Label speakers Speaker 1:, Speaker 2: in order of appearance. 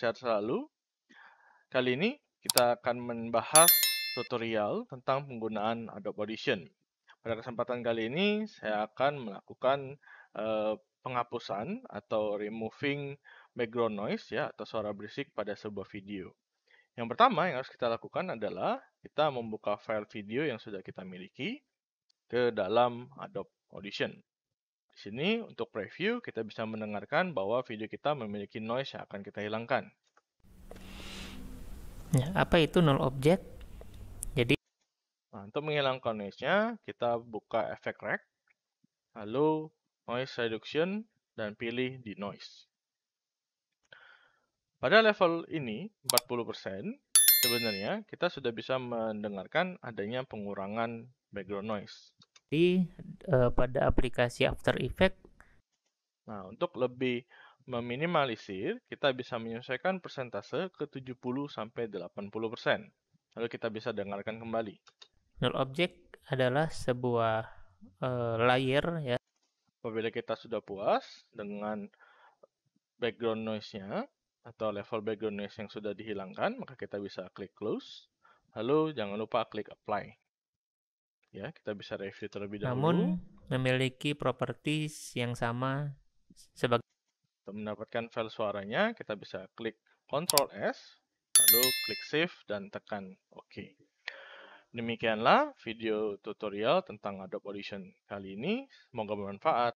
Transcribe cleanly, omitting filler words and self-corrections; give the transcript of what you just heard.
Speaker 1: sehat selalu. Kali ini kita akan membahas tutorial tentang penggunaan Adobe Audition. Pada kesempatan kali ini saya akan melakukan penghapusan atau removing background noise ya atau suara berisik pada sebuah video. Yang pertama yang harus kita lakukan adalah kita membuka file video yang sudah kita miliki ke dalam Adobe Audition. Di sini untuk preview kita bisa mendengarkan bahwa video kita memiliki noise yang akan kita hilangkan.
Speaker 2: Ya, apa itu null object? Jadi
Speaker 1: Nah, untuk menghilangkan noise-nya, kita buka efek rec, lalu noise reduction, dan pilih di noise. Pada level ini, 40%, sebenarnya kita sudah bisa mendengarkan adanya pengurangan background noise.
Speaker 2: pada aplikasi After Effects.
Speaker 1: Nah, untuk lebih meminimalisir, kita bisa menyesuaikan persentase ke 70-80%. Lalu kita bisa dengarkan kembali.
Speaker 2: Null object adalah sebuah layer ya.
Speaker 1: Apabila kita sudah puas dengan background noise-nya atau level background noise yang sudah dihilangkan, maka kita bisa klik close. Lalu jangan lupa klik apply. Ya, kita bisa review terlebih dahulu.
Speaker 2: Namun memiliki properties yang sama sebagai.
Speaker 1: Untuk mendapatkan file suaranya, kita bisa klik Ctrl S, lalu klik save dan tekan OK. Demikianlah video tutorial tentang Adobe Audition kali ini. Semoga bermanfaat.